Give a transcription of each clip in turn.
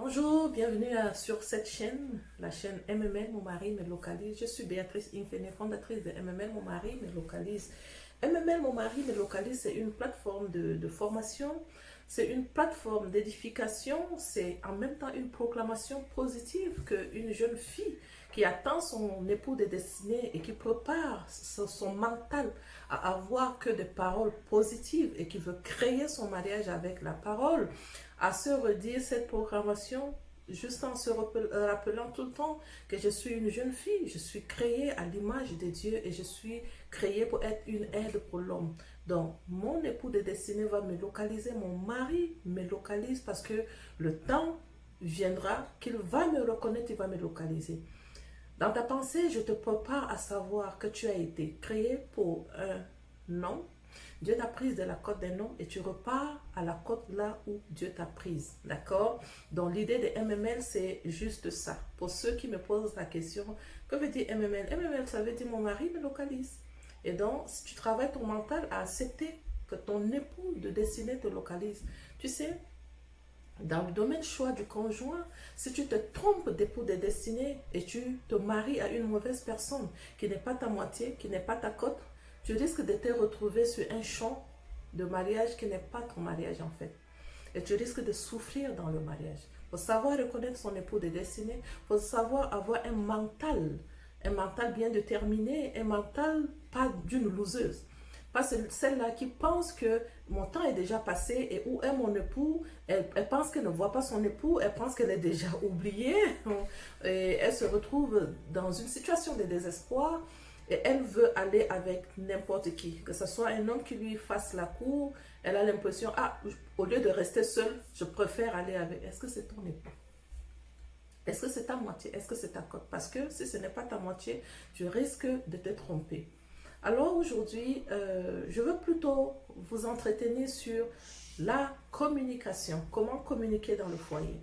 Bonjour, bienvenue sur cette chaîne, la chaîne MML, mon mari me localise. Je suis Béatrice Infene, fondatrice de MML, mon mari me localise. MML, mon mari me localise, c'est une plateforme de formation, c'est une plateforme d'édification, c'est en même temps une proclamation positive qu'une jeune fille qui attend son époux de destinée et qui prépare son mental à avoir que des paroles positives et qui veut créer son mariage avec la parole, à se redire cette programmation juste en se rappelant tout le temps que je suis une jeune fille, je suis créée à l'image de Dieu et je suis créée pour être une aide pour l'homme. Donc, mon époux de destinée va me localiser, mon mari me localise parce que le temps viendra qu'il va me reconnaître, il va me localiser. Dans ta pensée, je te prépare à savoir que tu as été créé pour un homme. Dieu t'a prise de la côte d'un homme et tu repars à la côte là où Dieu t'a prise. D'accord? Donc l'idée de MML, c'est juste ça. Pour ceux qui me posent la question, que veut dire MML? MML, ça veut dire mon mari me localise. Et donc, si tu travailles ton mental à accepter que ton époux de destinée te localise, tu sais, dans le domaine choix du conjoint, si tu te trompes d'époux de destinée et tu te maries à une mauvaise personne qui n'est pas ta moitié, qui n'est pas ta cote, tu risques de te retrouver sur un champ de mariage qui n'est pas ton mariage en fait. Et tu risques de souffrir dans le mariage. Il faut savoir reconnaître son époux de destinée, il faut savoir avoir un mental bien déterminé, un mental pas d'une loseuse. Pas celle-là qui pense que mon temps est déjà passé et où est mon époux, elle pense qu'elle ne voit pas son époux, elle pense qu'elle est déjà oubliée et elle se retrouve dans une situation de désespoir et elle veut aller avec n'importe qui, que ce soit un homme qui lui fasse la cour, elle a l'impression, ah, au lieu de rester seule, je préfère aller avec. Est-ce que c'est ton époux? Est-ce que c'est ta moitié? Est-ce que c'est ta cote? Parce que si ce n'est pas ta moitié, tu risques de te tromper. Alors aujourd'hui, je veux plutôt vous entretenir sur la communication. Comment communiquer dans le foyer?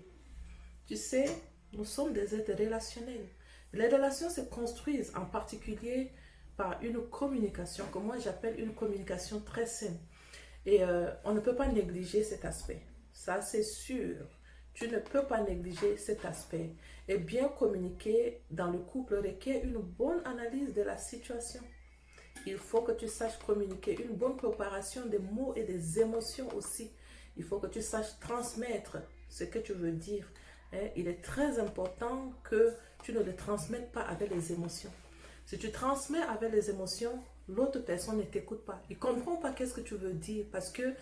Tu sais, nous sommes des êtres relationnels. Les relations se construisent en particulier par une communication que moi j'appelle une communication très saine. Et on ne peut pas négliger cet aspect. Ça, c'est sûr. Tu ne peux pas négliger cet aspect. Et bien communiquer dans le couple requiert une bonne analyse de la situation. Il faut que tu saches communiquer, une bonne préparation des mots et des émotions aussi. Il faut que tu saches transmettre ce que tu veux dire. Il est très important que tu ne le transmettes pas avec les émotions. Si tu transmets avec les émotions, l'autre personne ne t'écoute pas. Il ne comprend pas qu'est-ce que tu veux dire parce que,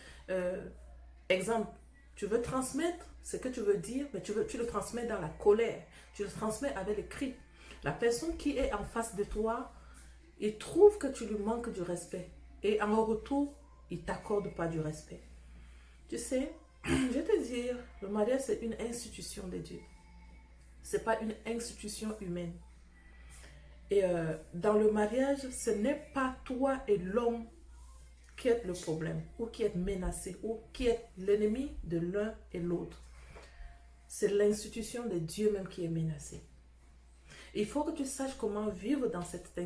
exemple, tu veux transmettre ce que tu veux dire, mais tu le transmets dans la colère. Tu le transmets avec les cris. La personne qui est en face de toi, il trouve que tu lui manques du respect. Et en retour, il ne t'accorde pas du respect. Tu sais, je vais te dire, le mariage, c'est une institution de Dieu. Ce n'est pas une institution humaine. Et dans le mariage, ce n'est pas toi et l'homme qui êtes le problème, ou qui êtes menacé, ou qui êtes l'ennemi de l'un et l'autre. C'est l'institution de Dieu même qui est menacée. Il faut que tu saches comment vivre dans cette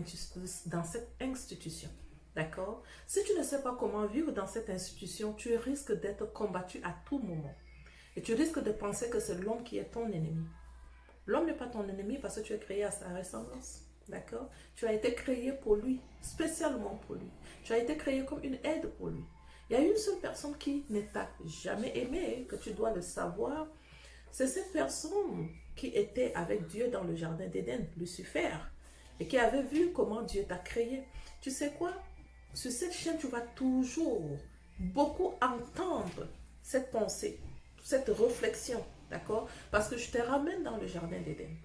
institution. D'accord? Si tu ne sais pas comment vivre dans cette institution, tu risques d'être combattu à tout moment. Et tu risques de penser que c'est l'homme qui est ton ennemi. L'homme n'est pas ton ennemi parce que tu es créé à sa ressemblance. D'accord? Tu as été créé pour lui, spécialement pour lui. Tu as été créé comme une aide pour lui. Il y a une seule personne qui ne t'a jamais aimé, que tu dois le savoir. C'est cette personne qui était avec Dieu dans le jardin d'Éden, Lucifer, et qui avait vu comment Dieu t'a créé. Tu sais quoi? Sur cette chaîne, tu vas toujours beaucoup entendre cette pensée, cette réflexion, d'accord? Parce que je te ramène dans le jardin d'Éden.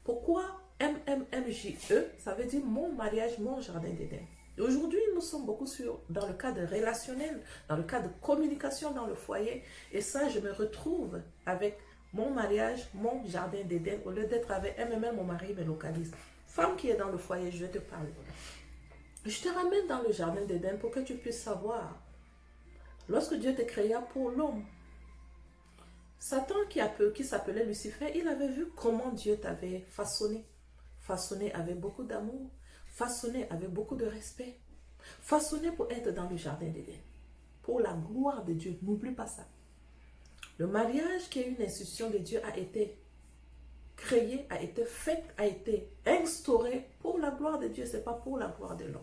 Pourquoi MMMJE? Ça veut dire mon mariage, mon jardin d'Éden. Aujourd'hui, nous sommes beaucoup dans le cadre relationnel, dans le cadre de communication dans le foyer. Et ça, je me retrouve avec mon mariage, mon jardin d'Éden, au lieu d'être avec MMM, mon mari me localise. Femme qui est dans le foyer, je vais te parler. Je te ramène dans le jardin d'Éden pour que tu puisses savoir. Lorsque Dieu te créa pour l'homme, Satan qui s'appelait Lucifer, il avait vu comment Dieu t'avait façonné. Façonné avec beaucoup d'amour, façonné avec beaucoup de respect, façonné pour être dans le jardin d'Éden. Pour la gloire de Dieu, n'oublie pas ça. Le mariage qui est une institution de Dieu a été créé, a été fait, a été instauré pour la gloire de Dieu, ce n'est pas pour la gloire de l'homme.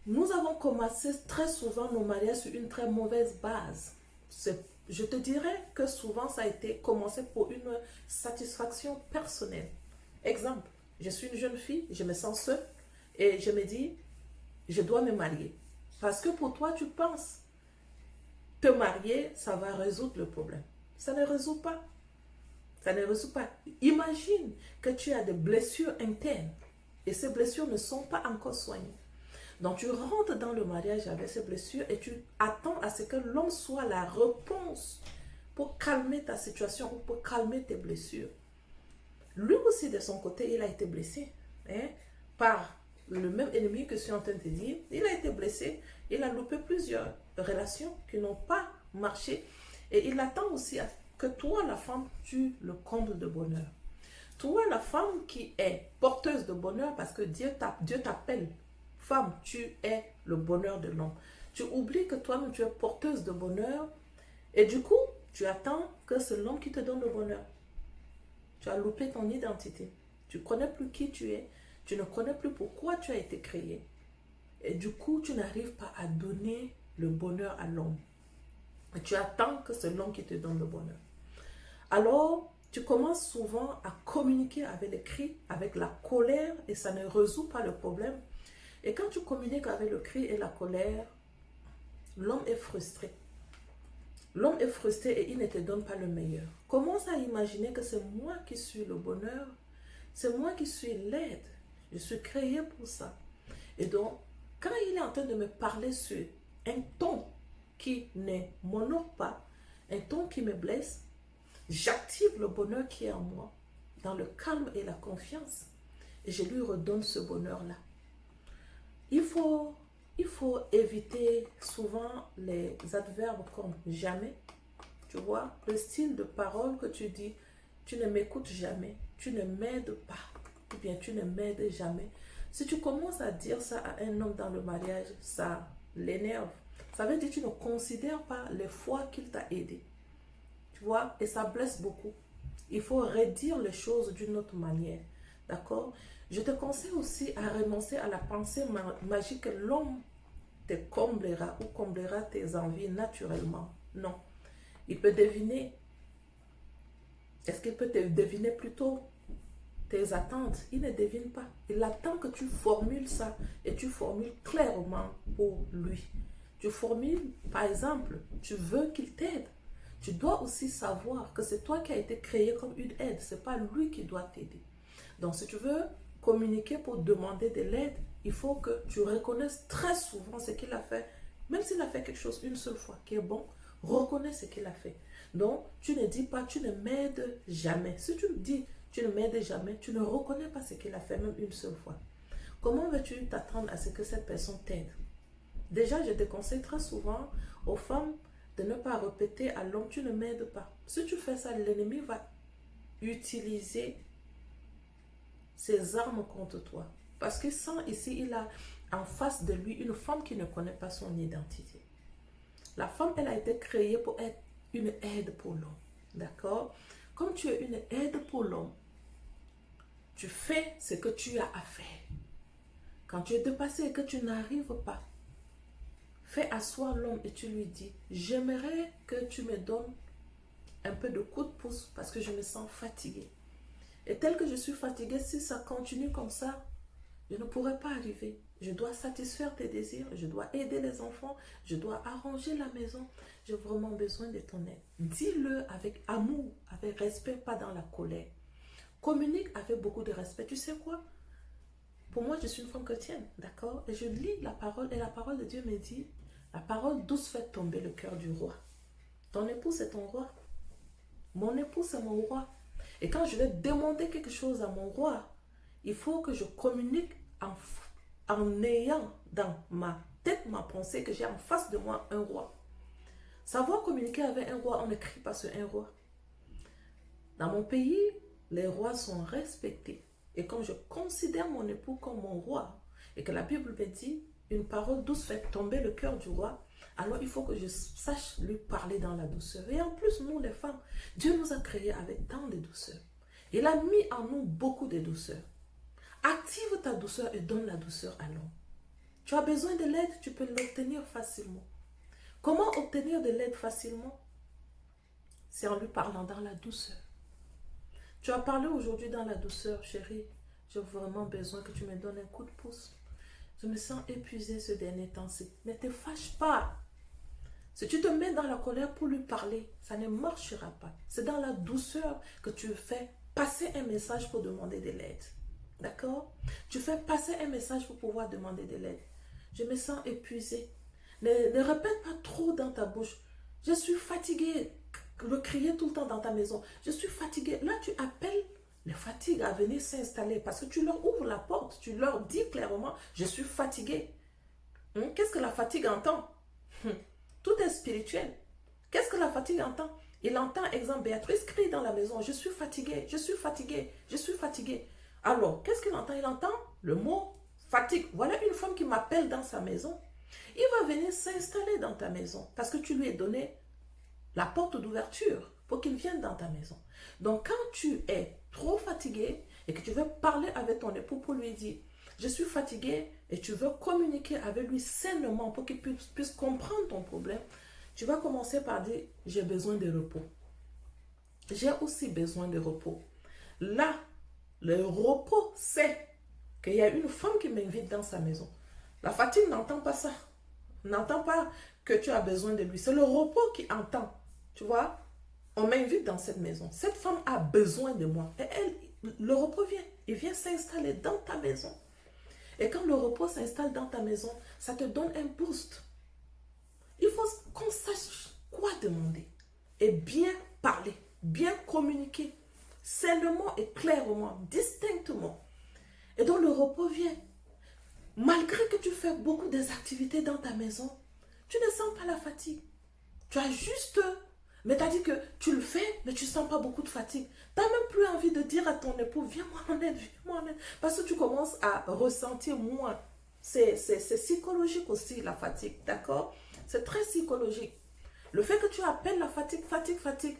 Nous avons commencé très souvent nos mariages sur une très mauvaise base. Je te dirais que souvent ça a été commencé pour une satisfaction personnelle. Exemple, je suis une jeune fille, je me sens seule et je me dis, je dois me marier. Parce que pour toi, tu penses te marier, ça va résoudre le problème. Ça ne résout pas. Ça ne résout pas. Imagine que tu as des blessures internes et ces blessures ne sont pas encore soignées. Donc tu rentres dans le mariage avec ces blessures et tu attends à ce que l'homme soit la réponse pour calmer ta situation ou pour calmer tes blessures. Lui aussi de son côté, il a été blessé par le même ennemi que je suis en train de te dire. Il a été blessé, il a loupé plusieurs relations qui n'ont pas marché et il attend aussi que toi, la femme, tu le combles de bonheur. Toi, la femme qui est porteuse de bonheur, parce que Dieu t'appelle, femme, tu es le bonheur de l'homme. Tu oublies que toi-même, tu es porteuse de bonheur et du coup, tu attends que c'est l'homme qui te donne le bonheur. Tu as loupé ton identité. Tu ne connais plus qui tu es. Tu ne connais plus pourquoi tu as été créé. Et du coup, tu n'arrives pas à donner le bonheur à l'homme. Et tu attends que c'est l'homme qui te donne le bonheur. Alors, tu commences souvent à communiquer avec les cris, avec la colère, et ça ne résout pas le problème. Et quand tu communiques avec le cri et la colère, l'homme est frustré. L'homme est frustré et il ne te donne pas le meilleur. Commence à imaginer que c'est moi qui suis le bonheur, c'est moi qui suis l'aide. Je suis créé pour ça. Et donc, quand il est en train de me parler sur un ton qui ne m'honore pas, un ton qui me blesse, j'active le bonheur qui est en moi, dans le calme et la confiance, et je lui redonne ce bonheur-là. Il faut éviter souvent les adverbes comme jamais. Tu vois, le style de parole que tu dis, tu ne m'écoutes jamais, tu ne m'aides pas, ou bien tu ne m'aides jamais. Si tu commences à dire ça à un homme dans le mariage, ça l'énerve. Ça veut dire que tu ne considères pas les fois qu'il t'a aidé. Tu vois, et ça blesse beaucoup. Il faut redire les choses d'une autre manière. D'accord? Je te conseille aussi à renoncer à la pensée magique que l'homme te comblera ou comblera tes envies naturellement. Non. Il peut deviner. Est-ce qu'il peut te deviner plutôt tes attentes? Il ne devine pas. Il attend que tu formules ça et tu formules clairement pour lui. Tu formules, par exemple, tu veux qu'il t'aide. Tu dois aussi savoir que c'est toi qui as été créé comme une aide. Ce n'est pas lui qui doit t'aider. Donc, si tu veux communiquer pour demander de l'aide, il faut que tu reconnaisses très souvent ce qu'il a fait. Même s'il a fait quelque chose une seule fois qui est bon, reconnais ce qu'il a fait. Donc, tu ne dis pas, tu ne m'aides jamais. Si tu dis, tu ne m'aides jamais, tu ne reconnais pas ce qu'il a fait même une seule fois. Comment veux-tu t'attendre à ce que cette personne t'aide? Déjà, je te conseille très souvent aux femmes de ne pas répéter à l'homme, tu ne m'aides pas. Si tu fais ça, l'ennemi va utiliser ses armes contre toi. Parce que sans ici, il a en face de lui une femme qui ne connaît pas son identité. La femme, elle a été créée pour être une aide pour l'homme. D'accord? Comme tu es une aide pour l'homme, tu fais ce que tu as à faire. Quand tu es dépassé et que tu n'arrives pas, fais asseoir l'homme et tu lui dis, j'aimerais que tu me donnes un peu de coup de pouce parce que je me sens fatiguée. Et tel que je suis fatiguée, si ça continue comme ça, je ne pourrai pas arriver. Je dois satisfaire tes désirs, je dois aider les enfants, je dois arranger la maison. J'ai vraiment besoin de ton aide. Dis-le avec amour, avec respect, pas dans la colère. Communique avec beaucoup de respect. Tu sais quoi? Pour moi, je suis une femme chrétienne, d'accord? Et je lis la parole et la parole de Dieu me dit, la parole douce fait tomber le cœur du roi. Ton époux, c'est ton roi. Mon époux, c'est mon roi. Et quand je vais demander quelque chose à mon roi, il faut que je communique en ayant dans ma tête, ma pensée, que j'ai en face de moi un roi. Savoir communiquer avec un roi, on ne crie pas sur un roi. Dans mon pays, les rois sont respectés. Et comme je considère mon époux comme mon roi, et que la Bible me dit, une parole douce fait tomber le cœur du roi, Alors, il faut que je sache lui parler dans la douceur. Et en plus, nous, les femmes, Dieu nous a créés avec tant de douceur. Il a mis en nous beaucoup de douceur. Active ta douceur et donne la douceur à l'homme. Tu as besoin de l'aide, tu peux l'obtenir facilement. Comment obtenir de l'aide facilement? C'est en lui parlant dans la douceur. Tu as parlé aujourd'hui dans la douceur, chérie. J'ai vraiment besoin que tu me donnes un coup de pouce. Je me sens épuisée ce dernier temps-ci. Ne te fâche pas. Si tu te mets dans la colère pour lui parler, ça ne marchera pas. C'est dans la douceur que tu fais passer un message pour demander de l'aide. D'accord? Tu fais passer un message pour pouvoir demander de l'aide. Je me sens épuisée. Ne répète pas trop dans ta bouche. Je suis fatiguée. Le crier tout le temps dans ta maison. Je suis fatiguée. Là, tu appelles les fatigues à venir s'installer parce que tu leur ouvres la porte. Tu leur dis clairement, je suis fatiguée. Qu'est-ce que la fatigue entend? Tout est spirituel. Qu'est-ce que la fatigue entend? Il entend, exemple, Béatrice crie dans la maison, je suis fatiguée, je suis fatiguée, je suis fatiguée. Alors, qu'est-ce qu'il entend? Il entend le mot fatigue. Voilà une femme qui m'appelle dans sa maison. Il va venir s'installer dans ta maison parce que tu lui as donné la porte d'ouverture pour qu'il vienne dans ta maison. Donc, quand tu es trop fatigué et que tu veux parler avec ton époux pour lui dire, je suis fatiguée et tu veux communiquer avec lui sainement pour qu'il puisse comprendre ton problème, tu vas commencer par dire, j'ai besoin de repos. J'ai aussi besoin de repos. Là, le repos, c'est qu'il y a une femme qui m'invite dans sa maison. La fatigue n'entend pas ça. N'entend pas que tu as besoin de lui. C'est le repos qui entend. Tu vois, on m'invite dans cette maison. Cette femme a besoin de moi. Et elle, le repos vient. Il vient s'installer dans ta maison. Et quand le repos s'installe dans ta maison, ça te donne un boost. Il faut qu'on sache quoi demander. Et bien parler, bien communiquer. Sainement et clairement, distinctement. Et donc le repos vient. Malgré que tu fais beaucoup des activités dans ta maison, tu ne sens pas la fatigue. Tu as juste... Mais tu as dit que tu le fais, mais tu ne sens pas beaucoup de fatigue. Tu n'as même plus envie de dire à ton époux, viens-moi en aide, viens-moi en aide. Parce que tu commences à ressentir moins. C'est psychologique aussi, la fatigue, d'accord? C'est très psychologique. Le fait que tu appelles la fatigue,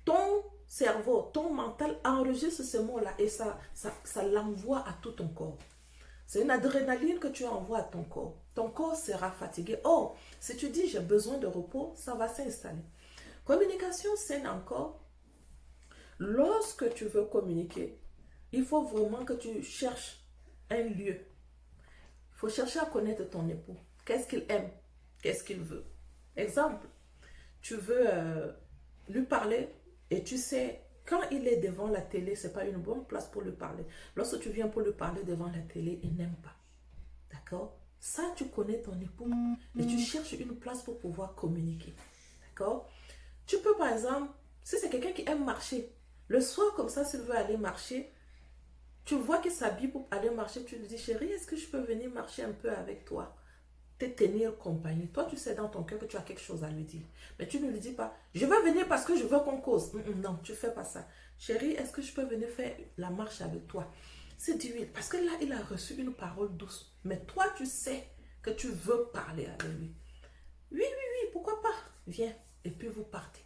ton cerveau, ton mental enregistre ce mot-là et ça l'envoie à tout ton corps. C'est une adrénaline que tu envoies à ton corps. Ton corps sera fatigué. Oh, si tu dis j'ai besoin de repos, ça va s'installer. Communication saine encore. Lorsque tu veux communiquer, il faut vraiment que tu cherches un lieu. Il faut chercher à connaître ton époux. Qu'est-ce qu'il aime? Qu'est-ce qu'il veut? Exemple, tu veux lui parler et tu sais, quand il est devant la télé, ce n'est pas une bonne place pour lui parler. Lorsque tu viens pour lui parler devant la télé, il n'aime pas. D'accord? Ça, tu connais ton époux et tu cherches une place pour pouvoir communiquer. D'accord? Tu peux, par exemple, si c'est quelqu'un qui aime marcher, le soir, comme ça, s'il veut aller marcher, tu vois qu'il s'habille pour aller marcher, tu lui dis, chérie, est-ce que je peux venir marcher un peu avec toi? Te tenir compagnie. Toi, tu sais dans ton cœur que tu as quelque chose à lui dire. Mais tu ne lui dis pas, je veux venir parce que je veux qu'on cause. Non, tu ne fais pas ça. Chérie, est-ce que je peux venir faire la marche avec toi? C'est d'huile. Parce que là, il a reçu une parole douce. Mais toi, tu sais que tu veux parler avec lui. Oui, pourquoi pas? Viens. Et puis vous partez.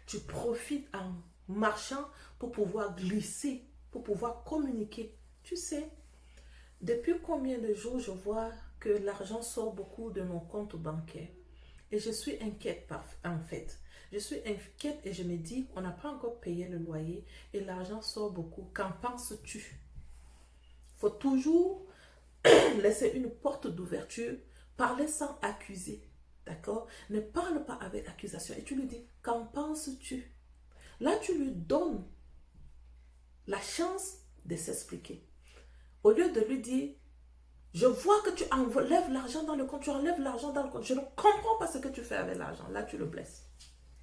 Tu profites en marchant pour pouvoir glisser, pour pouvoir communiquer. Tu sais, depuis combien de jours je vois que l'argent sort beaucoup de nos comptes bancaires. Et je suis inquiète en fait. Je suis inquiète et je me dis, on n'a pas encore payé le loyer et l'argent sort beaucoup. Qu'en penses-tu? Il faut toujours laisser une porte d'ouverture, parler sans accuser. D'accord? Ne parle pas avec accusation. Et tu lui dis, qu'en penses-tu? Là, tu lui donnes la chance de s'expliquer. Au lieu de lui dire, je vois que tu enlèves l'argent dans le compte, tu enlèves l'argent dans le compte. Je ne comprends pas ce que tu fais avec l'argent. Là, tu le blesses.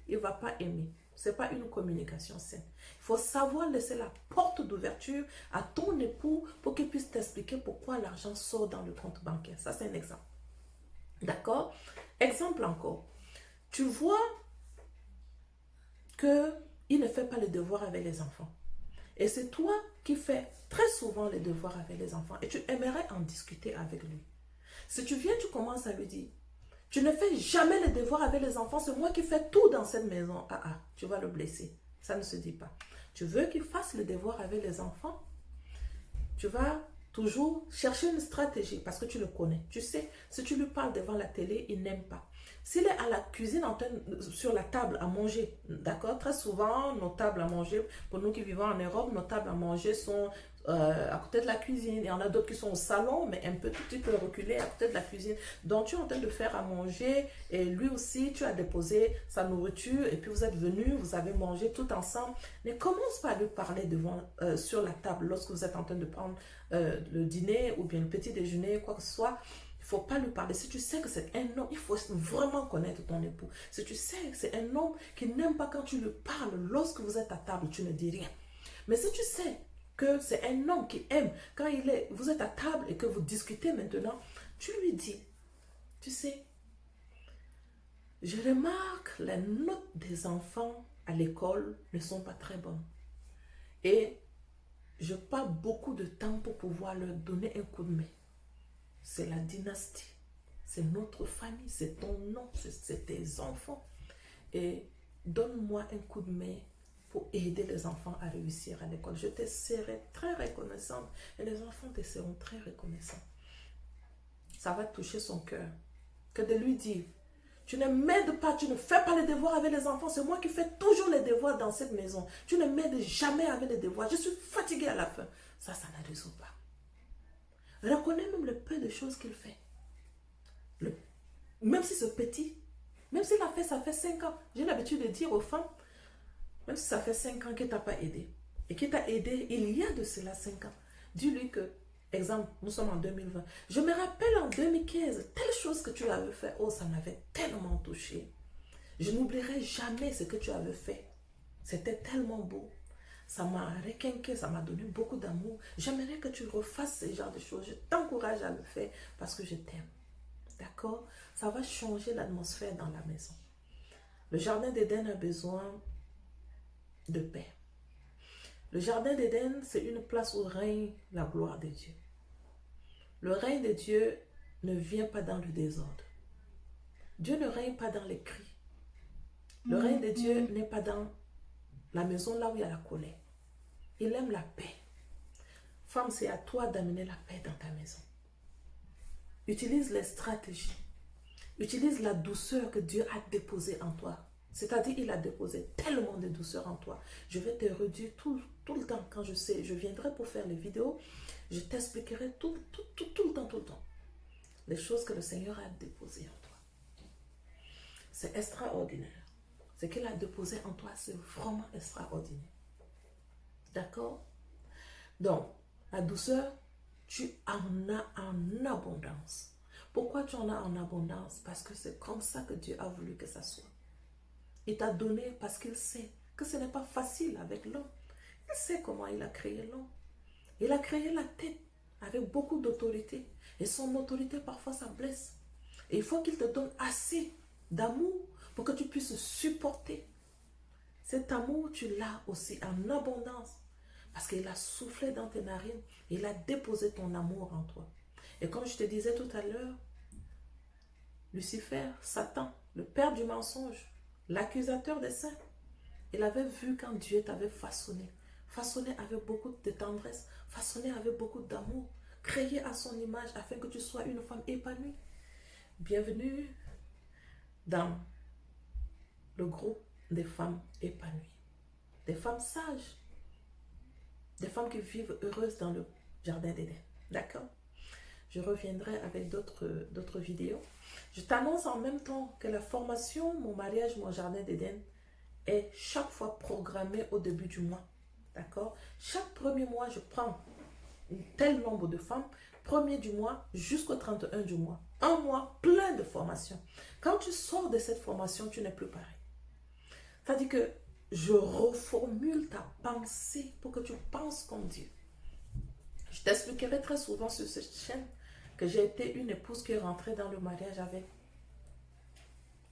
Il ne va pas aimer. Ce n'est pas une communication saine. Il faut savoir laisser la porte d'ouverture à ton époux pour qu'il puisse t'expliquer pourquoi l'argent sort dans le compte bancaire. Ça, c'est un exemple. D'accord? Exemple encore. Tu vois qu'il ne fait pas les devoirs avec les enfants. Et c'est toi qui fais très souvent les devoirs avec les enfants. Et tu aimerais en discuter avec lui. Si tu viens, tu commences à lui dire, Tu ne fais jamais les devoirs avec les enfants, c'est moi qui fais tout dans cette maison. Ah ah, tu vas le blesser. Ça ne se dit pas. Tu veux qu'il fasse le devoir avec les enfants? Tu vas toujours chercher une stratégie parce que tu le connais. Tu sais, si tu lui parles devant la télé, il n'aime pas. S'il est à la cuisine sur la table à manger, d'accord? Très souvent, nos tables à manger, pour nous qui vivons en Europe, nos tables à manger sont à côté de la cuisine. Il y en a d'autres qui sont au salon, mais un peu tout petit peu reculé à côté de la cuisine. Donc, tu es en train de faire à manger et lui aussi, tu as déposé sa nourriture et puis vous êtes venus, vous avez mangé tout ensemble. Ne commence pas à lui parler sur la table lorsque vous êtes en train de prendre le dîner ou bien le petit déjeuner, quoi que ce soit. Il ne faut pas lui parler. Si tu sais que c'est un homme, il faut vraiment connaître ton époux. Si tu sais que c'est un homme qui n'aime pas quand tu lui parles lorsque vous êtes à table, tu ne dis rien. Mais si tu sais que c'est un homme qui aime quand vous êtes à table et que vous discutez maintenant, tu lui dis, tu sais, je remarque les notes des enfants à l'école ne sont pas très bonnes. Et je perds beaucoup de temps pour pouvoir leur donner un coup de main. C'est la dynastie, c'est notre famille, c'est ton nom, c'est tes enfants. Et donne-moi un coup de main pour aider les enfants à réussir à l'école. Je te serai très reconnaissante et les enfants te seront très reconnaissants. Ça va toucher son cœur. Que de lui dire, tu ne m'aides pas, tu ne fais pas les devoirs avec les enfants, c'est moi qui fais toujours les devoirs dans cette maison. Tu ne m'aides jamais avec les devoirs, je suis fatiguée à la fin. Ça ne résout pas. Reconnais même le peu de choses qu'il fait. Même si c'est petit, même s'il a fait, ça fait 5 ans. J'ai l'habitude de dire aux femmes, même si ça fait 5 ans qu'il ne t'a pas aidé, et qu'il t'a aidé il y a de cela 5 ans, dis-lui que, exemple, nous sommes en 2020, je me rappelle en 2015, telle chose que tu avais fait, oh, ça m'avait tellement touché. Je n'oublierai jamais ce que tu avais fait. C'était tellement beau. Ça m'a requinqué, ça m'a donné beaucoup d'amour. J'aimerais que tu refasses ce genre de choses. Je t'encourage à le faire parce que je t'aime. D'accord? Ça va changer l'atmosphère dans la maison. Le jardin d'Éden a besoin de paix. Le jardin d'Éden, c'est une place où règne la gloire de Dieu. Le règne de Dieu ne vient pas dans le désordre. Dieu ne règne pas dans les cris. Le règne de Dieu n'est pas dans la maison là où il y a la colère. Il aime la paix. Femme, c'est à toi d'amener la paix dans ta maison. Utilise les stratégies. Utilise la douceur que Dieu a déposée en toi. C'est-à-dire, il a déposé tellement de douceur en toi. Je vais te redire tout le temps. Quand je viendrai pour faire les vidéos, je t'expliquerai tout le temps. Les choses que le Seigneur a déposées en toi. C'est extraordinaire. Ce qu'il a déposé en toi, c'est vraiment extraordinaire. D'accord? Donc, la douceur, tu en as en abondance. Pourquoi tu en as en abondance? Parce que c'est comme ça que Dieu a voulu que ça soit. Il t'a donné parce qu'il sait que ce n'est pas facile avec l'homme. Il sait comment il a créé l'homme. Il a créé la tête avec beaucoup d'autorité. Et son autorité, parfois, ça blesse. Et il faut qu'il te donne assez d'amour pour que tu puisses supporter. Cet amour, tu l'as aussi en abondance. Parce qu'il a soufflé dans tes narines. Il a déposé ton amour en toi. Et comme je te disais tout à l'heure, Lucifer, Satan, le père du mensonge, l'accusateur des saints, il avait vu quand Dieu t'avait façonné avec beaucoup de tendresse, façonné avec beaucoup d'amour, créé à son image afin que tu sois une femme épanouie. Bienvenue dans le groupe des femmes épanouies, des femmes sages, des femmes qui vivent heureuses dans le jardin d'Éden. D'accord? Je reviendrai avec d'autres vidéos. Je t'annonce en même temps que la formation Mon mariage, mon jardin d'Éden est chaque fois programmée au début du mois. D'accord? Chaque premier mois, je prends un tel nombre de femmes, premier du mois jusqu'au 31 du mois. Un mois plein de formations. Quand tu sors de cette formation, tu n'es plus pareil. C'est-à-dire que je reformule ta pensée pour que tu penses comme Dieu. Je t'expliquerai très souvent sur cette chaîne que j'ai été une épouse qui est rentrée dans le mariage avec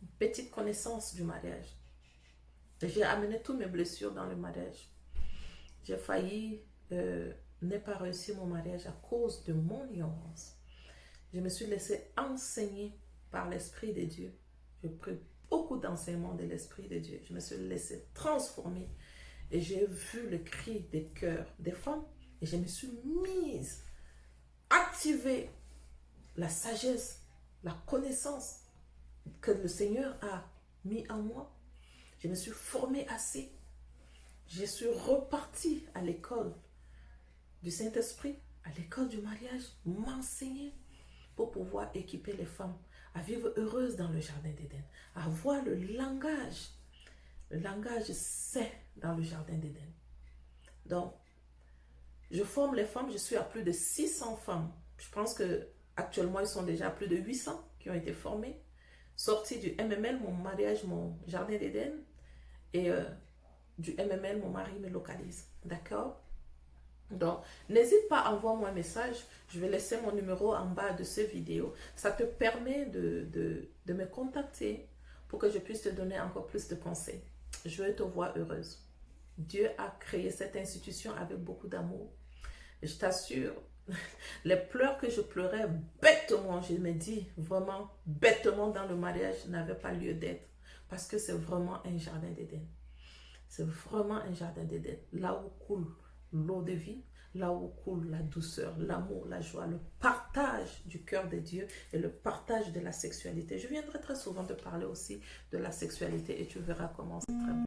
une petite connaissance du mariage. J'ai amené toutes mes blessures dans le mariage. J'ai failli ne pas réussir mon mariage à cause de mon ignorance. Je me suis laissée enseigner par l'Esprit de Dieu. Je pris beaucoup d'enseignements de l'Esprit de Dieu. Je me suis laissée transformer et j'ai vu le cri des cœurs des femmes et je me suis mise, activer la sagesse, la connaissance que le Seigneur a mis en moi. Je me suis formée assez. Je suis repartie à l'école du Saint-Esprit, à l'école du mariage, m'enseigner pour pouvoir équiper les femmes à vivre heureuses dans le jardin d'Éden, à avoir le langage saint dans le jardin d'Éden. Donc, je forme les femmes, je suis à plus de 600 femmes. Je pense qu'actuellement, ils sont déjà à plus de 800 qui ont été formées, sorties du MML, mon mariage, mon jardin d'Éden, et du MML, mon mari me localise. D'accord? Donc, n'hésite pas, envoie-moi un message. Je vais laisser mon numéro en bas de cette vidéo. Ça te permet de me contacter pour que je puisse te donner encore plus de conseils. Je veux te voir heureuse. Dieu a créé cette institution avec beaucoup d'amour. Je t'assure, les pleurs que je pleurais bêtement, je me dis vraiment bêtement dans le mariage, n'avaient pas lieu d'être. Parce que c'est vraiment un jardin d'Éden. C'est vraiment un jardin d'Éden. Là où coule l'eau de vie, là où coule la douceur, l'amour, la joie, le partage du cœur de Dieu et le partage de la sexualité. Je viendrai très souvent te parler aussi de la sexualité et tu verras comment c'est très bon.